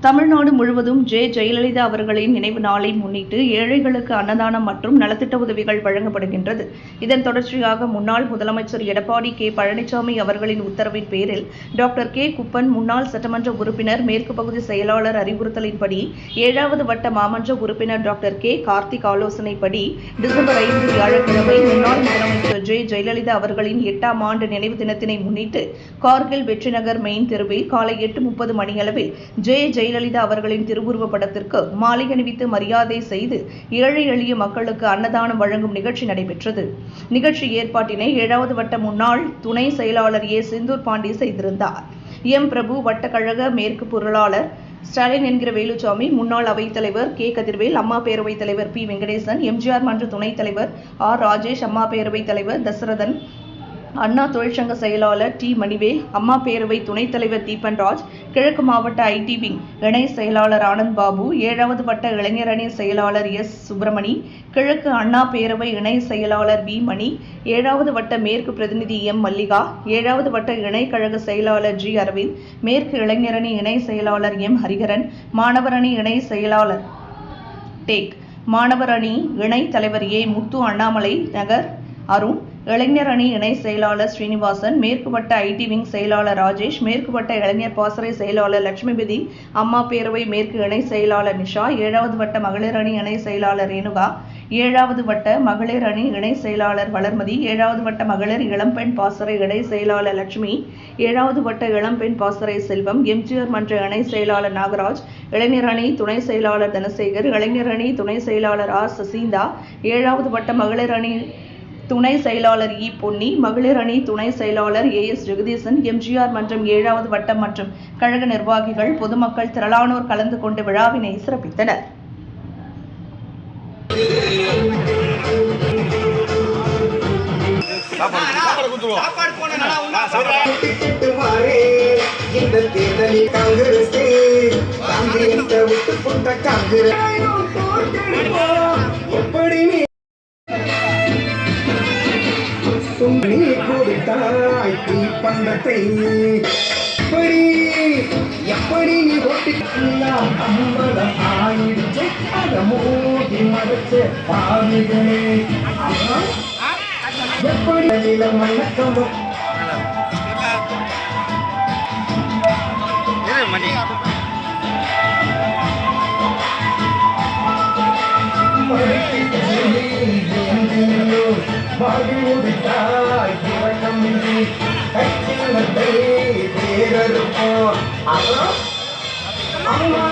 தமிழ்நாடு முழுவதும் ஜெயலலிதா அவர்களின் நினைவு நாளை முன்னிட்டு ஏழைகளுக்கு அன்னதானம் மற்றும் நலத்திட்ட உதவிகள் வழங்கப்படுகின்றது. இதன் தொடர்ச்சியாக முன்னாள் முதலமைச்சர் எடப்பாடி கே. பழனிசாமி அவர்களின் உத்தரவின் பேரில் டாக்டர் கே. குப்பன் முன்னாள் சட்டமன்ற உறுப்பினர், மேற்கு பகுதி செயலாளர் அறிவுறுத்தலின்படி 7வது வட்ட மாமன்ற உறுப்பினர் டாக்டர் கே. கார்த்திக் ஆலோசனைப்படி டிசம்பர் 5 வியாழக்கிழமை முன்னாள் முதலமைச்சர் ஜெயலலிதா அவர்களின் 8ஆம் ஆண்டு நினைவு தினத்தினை முன்னிட்டு கார்கில் வெற்றிநகர் மெயின் தெருவில் காலை 8:30 மணியளவில் ஜெயலலிதா அவர்களின் திருவுருவப் படத்திற்கு மாலை அணிவித்து மரியாதை செய்து ஏழை எளிய மக்களுக்கு அன்னதானம் வழங்கும் நிகழ்ச்சி நடைபெற்றது. நிகழ்ச்சி ஏற்பாட்டினை 7வது வட்ட முன்னாள் துணை செயலாளர் ஏ. செந்தூர் பாண்டி செய்திருந்தார். எம். பிரபு வட்டக்கழக மேற்கு பொருளாளர் ஸ்டாலின் என்கிற வேலுச்சாமி, முன்னாள் அவைத்தலைவர் கே. கதிர்வேல், அம்மா பேரவைத் தலைவர் பி. வெங்கடேசன், எம்ஜிஆர் மன்ற துணைத் தலைவர் ஆர். ராஜேஷ், அம்மா பேரவைத் தலைவர் தசரதன், அண்ணா தொழிற்சங்க செயலாளர் டி. மணிவேல், அம்மா பேரவை துணைத் தலைவர் தீபன்ராஜ், கிழக்கு மாவட்ட ஐடி விங் இணை செயலாளர் ஆனந்த் பாபு, 7வது வட்ட இளைஞர் அணி செயலாளர் எஸ். சுப்பிரமணி, கிழக்கு அண்ணா பேரவை இணை செயலாளர் வி. மணி, 7வது வட்ட மேற்கு பிரதிநிதி எம். மல்லிகா, 7வது வட்ட இணை கழக செயலாளர் ஜி. அரவிந்த், மேற்கு இளைஞர் அணி இணை செயலாளர் எம். ஹரிஹரன், மாணவர் அணி இணை செயலாளர் டேக், மாணவர் அணி இணை தலைவர் ஏ. முத்து, அண்ணாமலை நகர் அருண், இளைஞர் அணி இணை செயலாளர் ஸ்ரீனிவாசன், மேற்கு வட்ட ஐடி விங் செயலாளர் ராஜேஷ், மேற்கு வட்ட இளைஞர் பாசறை செயலாளர் லட்சுமிபதி, அம்மா பேரவை மேற்கு இணை செயலாளர் நிஷா, 7வது வட்ட மகளிர் அணி இணை செயலாளர் ரேணுகா, 7வது வட்ட மகளிர் அணி இணை செயலாளர் வளர்மதி, 7வது வட்ட மகளிர் இளம்பெண் பாசறை இணை செயலாளர் லட்சுமி, 7வது வட்ட இளம்பெண் பாசறை செல்வம், எம்ஜிஆர் மன்ற இணை செயலாளர் நாகராஜ், இளைஞர் அணி துணை செயலாளர் தனசேகர், இளைஞர் அணி துணை செயலாளர் ஆர். சசீந்தா, 7வது வட்ட மகளிர் அணி துணை செயலாளர் இ. பொன்னி, மகளிர் அணி துணை செயலாளர் ஏ. எஸ். ஜெகதீசன், எம்ஜிஆர் மன்றம் 7வது வட்டம் மற்றும் கழக நிர்வாகிகள், பொதுமக்கள் திரளானோர் கலந்து கொண்டு விழாவினை சிறப்பித்தனர். நீ கொடுத்தாய் பண்டத்தை எப்படி நீ ஒட்டிக்கலாம் அம்பலம் ஆயிடுச்சு அத மூடி மறைச்சு பாவிகளே எப்படி நிலம் வணக்கமும் பாகிமுடித்தாய் இறக்கமின்றி கச்சினத்தை வேறறுப்போம் அம்மா